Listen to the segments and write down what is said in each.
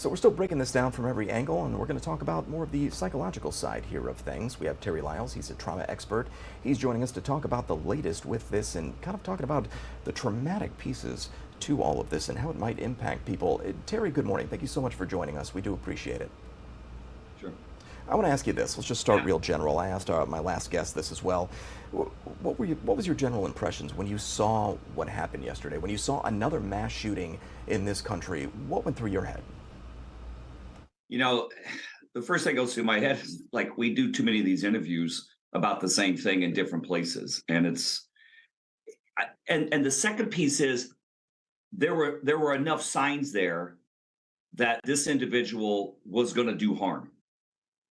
So we're still breaking this down from every angle, and we're going to talk about more of the psychological side here of things. We have Terry Lyles. He's a trauma expert. He's joining us to talk about the latest with this and kind of talking about the traumatic pieces to all of this and how it might impact people. Terry, good morning. Thank you so much for joining us. We do appreciate it. Sure. I want to ask you this. Let's just start real general. I asked my last guest this as well. What was your general impressions when you saw what happened yesterday? When you saw another mass shooting in this country, what went through your head? You know, the first thing goes through my head is like we do too many of these interviews about the same thing in different places, and and the second piece is there were enough signs there that this individual was going to do harm,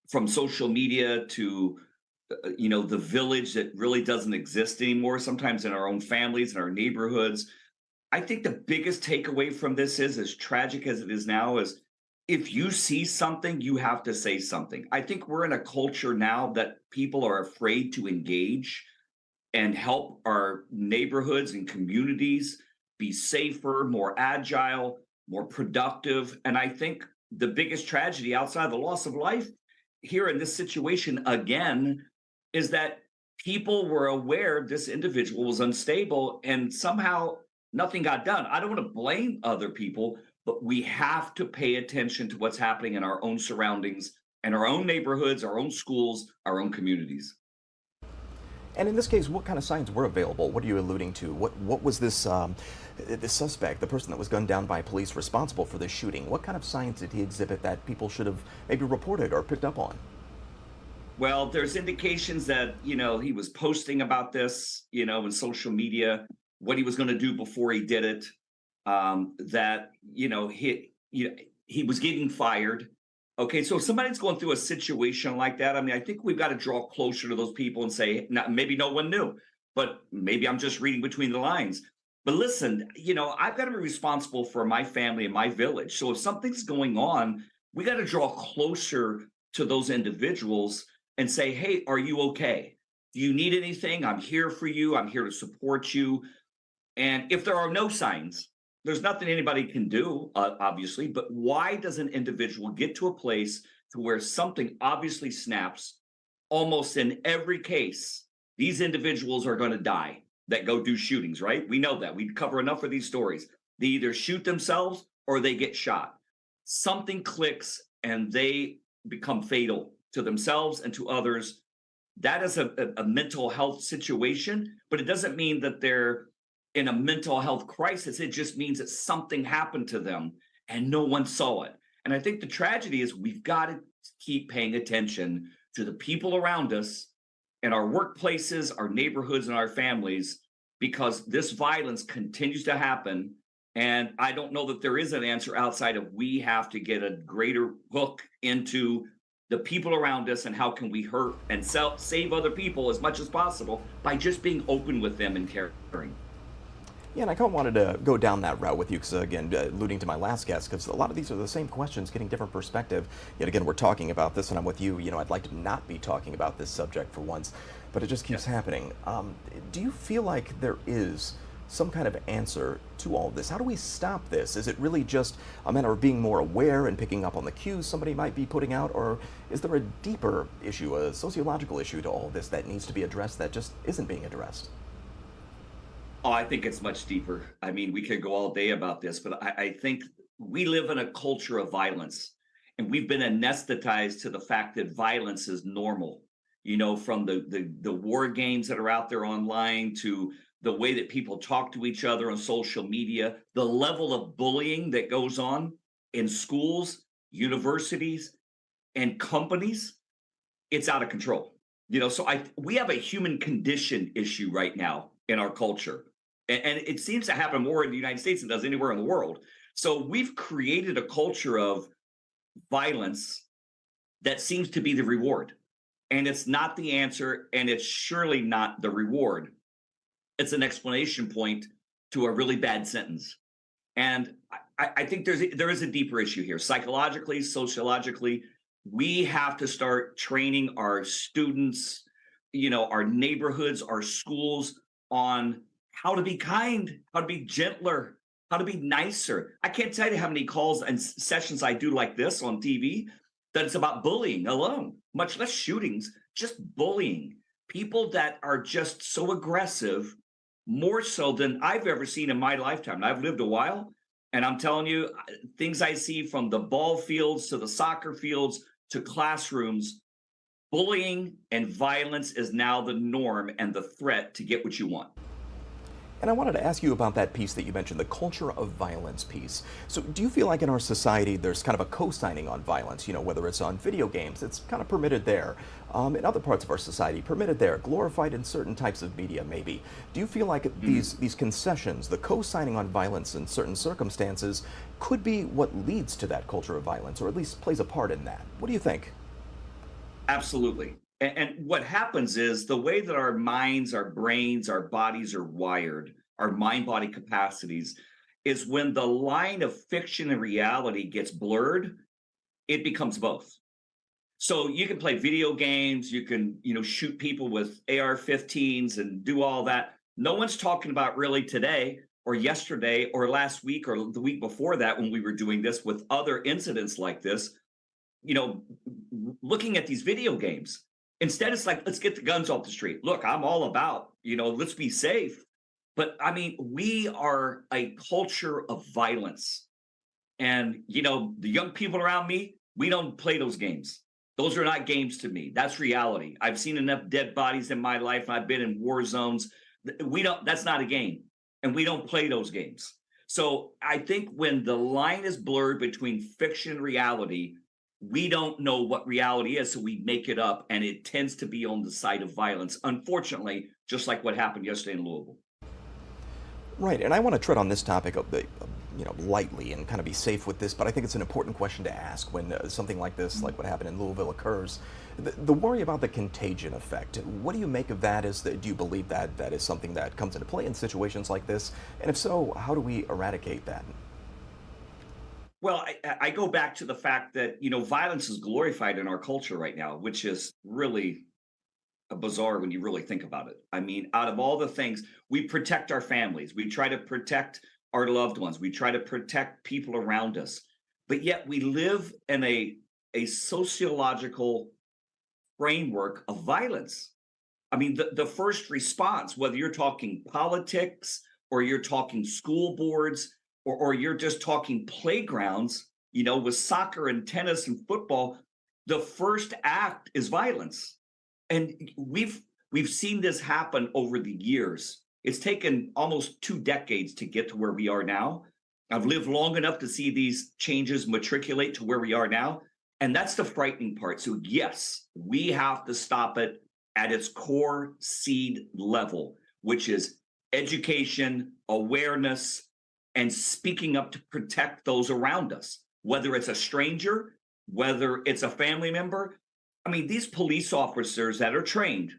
from social media to the village that really doesn't exist anymore. Sometimes in our own families and our neighborhoods. I think the biggest takeaway from this is, as tragic as it is now, is if you see something, you have to say something. I think we're in a culture now that people are afraid to engage and help our neighborhoods and communities be safer, more agile, more productive. And I think the biggest tragedy outside the loss of life here in this situation, again, is that people were aware this individual was unstable and somehow nothing got done. I don't want to blame other people, but we have to pay attention to what's happening in our own surroundings and our own neighborhoods, our own schools, our own communities. And in this case, what kind of signs were available? What are you alluding to? What was this suspect, the person that was gunned down by police responsible for this shooting? What kind of signs did he exhibit that people should have maybe reported or picked up on? Well, there's indications that, he was posting about this, in social media, what he was going to do before he did it. That, he was getting fired. Okay, so if somebody's going through a situation like that, I mean, I think we've got to draw closer to those people and say, maybe no one knew, but maybe I'm just reading between the lines. But listen, I've got to be responsible for my family and my village. So if something's going on, we got to draw closer to those individuals and say, hey, are you okay? Do you need anything? I'm here for you. I'm here to support you. And if there are no signs, there's nothing anybody can do, obviously, but why does an individual get to a place to where something obviously snaps? Almost in every case, these individuals are going to die that go do shootings, right? We know that. We cover enough of these stories. They either shoot themselves or they get shot. Something clicks and they become fatal to themselves and to others. That is a mental health situation, but it doesn't mean that they're in a mental health crisis. It just means that something happened to them and no one saw it. And I think the tragedy is we've got to keep paying attention to the people around us and our workplaces, our neighborhoods, and our families, because this violence continues to happen. And I don't know that there is an answer outside of we have to get a greater hook into the people around us and how can we hurt and save other people as much as possible by just being open with them and caring. Yeah, and I kind of wanted to go down that route with you because, again, alluding to my last guest, because a lot of these are the same questions, getting different perspective. Yet again, we're talking about this, and I'm with you. I'd like to not be talking about this subject for once, but it just keeps happening. Do you feel like there is some kind of answer to all of this? How do we stop this? Is it really just a matter of being more aware and picking up on the cues somebody might be putting out, or is there a deeper issue, a sociological issue to all of this that needs to be addressed that just isn't being addressed? Oh, I think it's much deeper. I mean, we could go all day about this, but I think we live in a culture of violence, and we've been anesthetized to the fact that violence is normal. From the war games that are out there online to the way that people talk to each other on social media, the level of bullying that goes on in schools, universities, and companies, it's out of control. So we have a human condition issue right now in our culture. And it seems to happen more in the United States than it does anywhere in the world. So we've created a culture of violence that seems to be the reward. And it's not the answer, and it's surely not the reward. It's an explanation point to a really bad sentence. And I think there is a deeper issue here. Psychologically, sociologically, we have to start training our students, our neighborhoods, our schools on how to be kind, how to be gentler, how to be nicer. I can't tell you how many calls and sessions I do like this on TV that it's about bullying alone, much less shootings, just bullying. People that are just so aggressive, more so than I've ever seen in my lifetime. And I've lived a while, and I'm telling you, things I see from the ball fields to the soccer fields to classrooms, bullying and violence is now the norm and the threat to get what you want. And I wanted to ask you about that piece that you mentioned, the culture of violence piece. So do you feel like in our society there's kind of a co-signing on violence, whether it's on video games, it's kind of permitted there. In other parts of our society, permitted there, glorified in certain types of media maybe. Do you feel like these concessions, the co-signing on violence in certain circumstances, could be what leads to that culture of violence, or at least plays a part in that? What do you think? Absolutely. And what happens is the way that our minds, our brains, our bodies are wired, our mind body capacities, is when the line of fiction and reality gets blurred, it becomes both. So you can play video games, you can, shoot people with AR-15s and do all that. No one's talking about really today or yesterday or last week or the week before that when we were doing this with other incidents like this, you know, looking at these video games. Instead, it's like, let's get the guns off the street. Look, I'm all about, let's be safe. But I mean, we are a culture of violence. And, the young people around me, we don't play those games. Those are not games to me. That's reality. I've seen enough dead bodies in my life. I've been in war zones. That's not a game. And we don't play those games. So I think when the line is blurred between fiction and reality, we don't know what reality is. So we make it up, and it tends to be on the side of violence. Unfortunately, just like what happened yesterday in Louisville. Right, and I want to tread on this topic of lightly and kind of be safe with this, but I think it's an important question to ask when something like this, like what happened in Louisville, occurs. The worry about the contagion effect. What do you make of that? Do you believe that that is something that comes into play in situations like this? And if so, how do we eradicate that? Well, I go back to the fact that, violence is glorified in our culture right now, which is really bizarre when you really think about it. I mean, out of all the things, we protect our families, we try to protect our loved ones, we try to protect people around us, but yet we live in a sociological framework of violence. I mean, the first response, whether you're talking politics or you're talking school boards or you're just talking playgrounds, with soccer and tennis and football, the first act is violence. And we've seen this happen over the years. It's taken almost 2 decades to get to where we are now. I've lived long enough to see these changes matriculate to where we are now. And that's the frightening part. So yes, we have to stop it at its core seed level, which is education, awareness, and speaking up to protect those around us, whether it's a stranger, whether it's a family member. I mean, these police officers that are trained,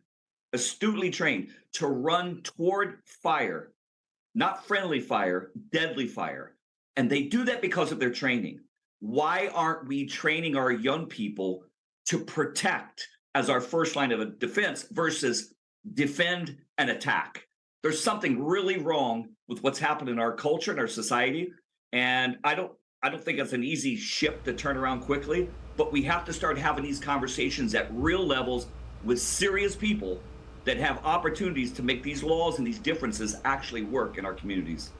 astutely trained to run toward fire, not friendly fire, deadly fire. And they do that because of their training. Why aren't we training our young people to protect as our first line of defense versus defend and attack? There's something really wrong with what's happened in our culture and our society. And I don't think it's an easy ship to turn around quickly, but we have to start having these conversations at real levels with serious people that have opportunities to make these laws and these differences actually work in our communities.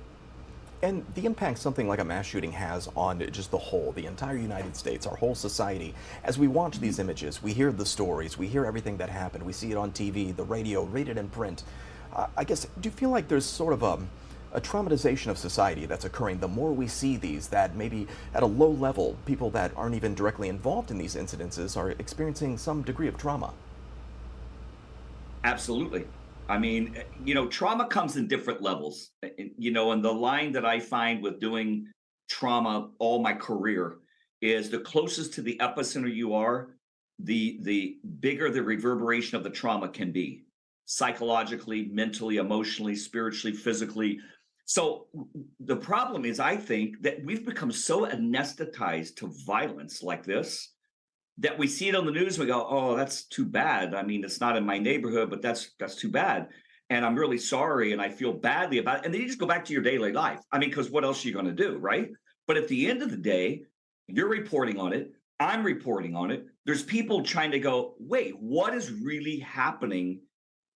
And the impact something like a mass shooting has on just the whole, the entire United States, our whole society. As we watch these images, we hear the stories, we hear everything that happened, we see it on TV, the radio, read it in print. I guess, do you feel like there's sort of a traumatization of society that's occurring the more we see these, that maybe at a low level, people that aren't even directly involved in these incidences are experiencing some degree of trauma? Absolutely. I mean, trauma comes in different levels, and the line that I find with doing trauma all my career is the closest to the epicenter you are, the bigger the reverberation of the trauma can be, psychologically, mentally, emotionally, spiritually, physically. So the problem is, I think that we've become so anesthetized to violence like this that we see it on the news and we go, oh, that's too bad. I mean, it's not in my neighborhood, but that's too bad. and I'm really sorry, and I feel badly about it. And then you just go back to your daily life. I mean, because what else are you going to do, right? But at the end of the day, you're reporting on it. I'm reporting on it. There's people trying to go, wait, what is really happening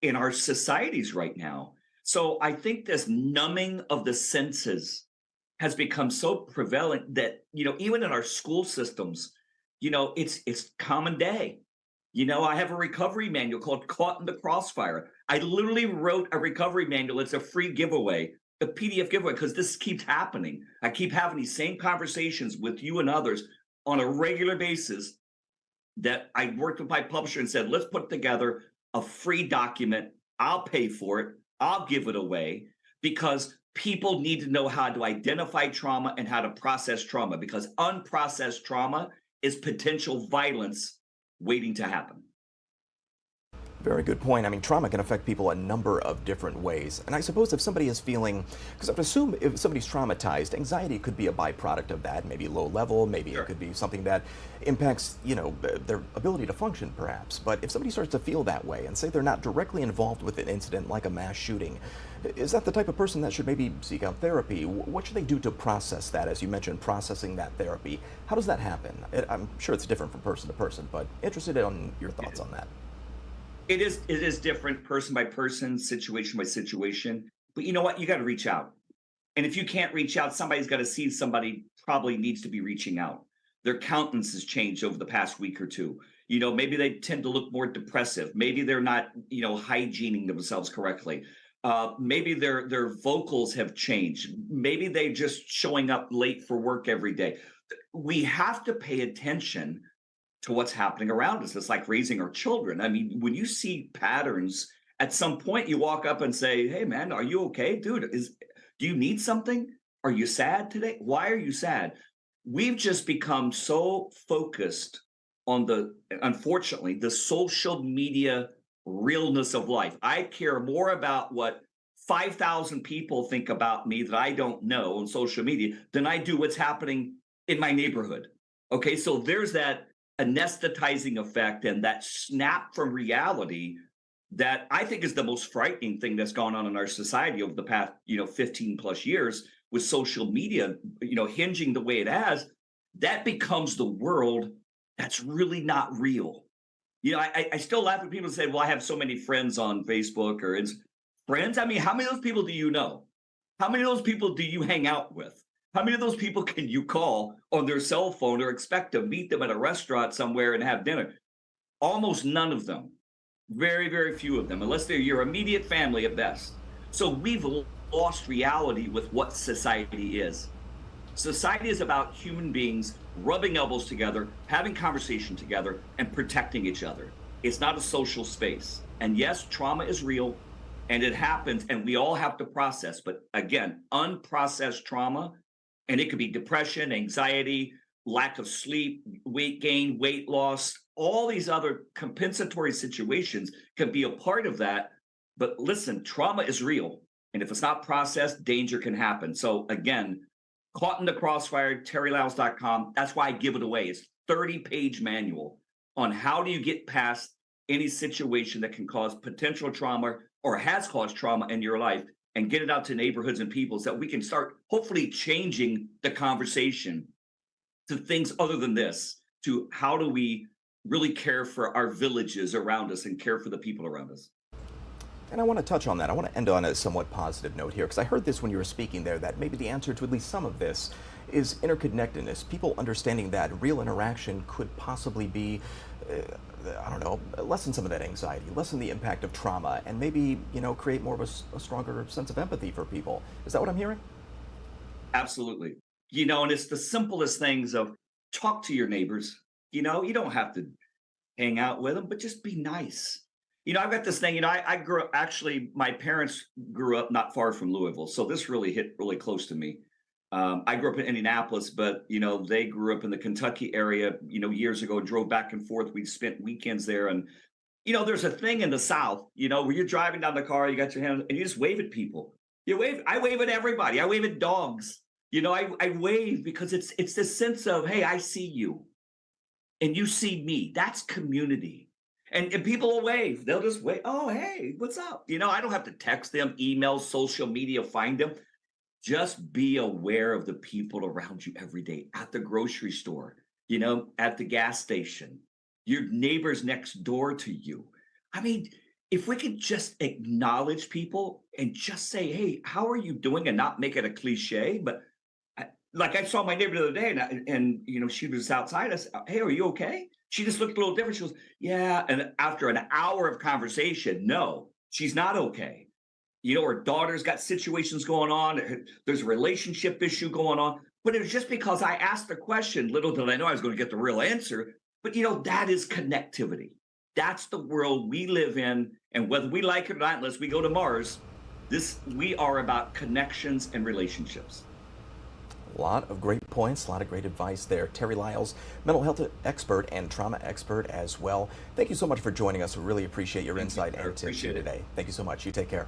in our societies right now? So I think this numbing of the senses has become so prevalent that, even in our school systems, it's common day. I have a recovery manual called Caught in the Crossfire. I literally wrote a recovery manual. It's a free giveaway, a PDF giveaway, because this keeps happening. I keep having these same conversations with you and others on a regular basis, that I worked with my publisher and said, let's put together a free document. I'll pay for it. I'll give it away, because people need to know how to identify trauma and how to process trauma, because unprocessed trauma is potential violence waiting to happen. Very good point. I mean, trauma can affect people a number of different ways. And I suppose if somebody is feeling, because I would assume if somebody's traumatized, anxiety could be a byproduct of that, maybe low level, maybe Sure. it could be something that impacts, their ability to function perhaps. But if somebody starts to feel that way and say they're not directly involved with an incident like a mass shooting, is that the type of person that should maybe seek out therapy? What should they do to process that? As you mentioned, processing that therapy. How does that happen? I'm sure it's different from person to person, but interested in your thoughts on that. It is different person by person, situation by situation. But you know what? You got to reach out. And if you can't reach out, somebody's got to see somebody probably needs to be reaching out. Their countenance has changed over the past week or two. Maybe they tend to look more depressive. Maybe they're not, hygiening themselves correctly. Maybe their vocals have changed. Maybe they're just showing up late for work every day. We have to pay attention to what's happening around us. It's like raising our children. I mean, when you see patterns, at some point you walk up and say, "Hey man, are you okay? Dude, do you need something? Are you sad today? Why are you sad?" We've just become so focused on unfortunately, the social media realness of life. I care more about what 5,000 people think about me that I don't know on social media than I do what's happening in my neighborhood. Okay, so there's that anesthetizing effect and that snap from reality that I think is the most frightening thing that's gone on in our society over the past, 15 plus years, with social media, hinging the way it has. That becomes the world that's really not real. I still laugh when people say, well, I have so many friends on Facebook or it's friends. I mean, how many of those people do you know? How many of those people do you hang out with? How many of those people can you call on their cell phone or expect to meet them at a restaurant somewhere and have dinner? Almost none of them. Very, very few of them, unless they're your immediate family at best. So we've lost reality with what society is. Society is about human beings rubbing elbows together, having conversation together, and protecting each other. It's not a social space. And yes, trauma is real and it happens, and we all have to process. But again, unprocessed trauma, and it could be depression, anxiety, lack of sleep, weight gain, weight loss, all these other compensatory situations can be a part of that. But listen, trauma is real. And if it's not processed, danger can happen. So again, Caught in the Crossfire, terrylyles.com. That's why I give it away. It's 30-page manual on how do you get past any situation that can cause potential trauma or has caused trauma in your life, and get it out to neighborhoods and people so that we can start hopefully changing the conversation to things other than this, to how do we really care for our villages around us and care for the people around us. And I want to touch on that. I want to end on a somewhat positive note here, because I heard this when you were speaking there, that maybe the answer to at least some of this is interconnectedness. People understanding that real interaction could possibly be, I don't know, lessen some of that anxiety, lessen the impact of trauma, and maybe, create more of a stronger sense of empathy for people. Is that what I'm hearing? Absolutely. And it's the simplest things of talk to your neighbors. You don't have to hang out with them, but just be nice. I've got this thing, I grew up, actually, my parents grew up not far from Louisville. So this really hit really close to me. I grew up in Indianapolis, but, they grew up in the Kentucky area, years ago, drove back and forth. We spent weekends there. And, there's a thing in the South, where you're driving down the car, you got your hand and you just wave at people. I wave at everybody. I wave at dogs. I wave because it's this sense of, hey, I see you and you see me. That's community. And people will wave. They'll just wave. Oh, hey, what's up? I don't have to text them, email, social media, find them. Just be aware of the people around you every day at the grocery store, at the gas station, your neighbors next door to you. I mean, if we could just acknowledge people and just say, hey, how are you doing? And not make it a cliche, but like I saw my neighbor the other day, and she was outside. I said, "Hey, are you okay?" She just looked a little different. She goes, "Yeah." And after an hour of conversation, no, she's not okay. Her daughter's got situations going on. There's a relationship issue going on. But it was just because I asked the question. Little did I know I was going to get the real answer. But that is connectivity. That's the world we live in, and whether we like it or not, unless we go to Mars, we are about connections and relationships. A lot of great points, a lot of great advice there. Terry Lyles, mental health expert and trauma expert as well. Thank you so much for joining us. We really appreciate your insight and tips here today. Thank you so much. You take care.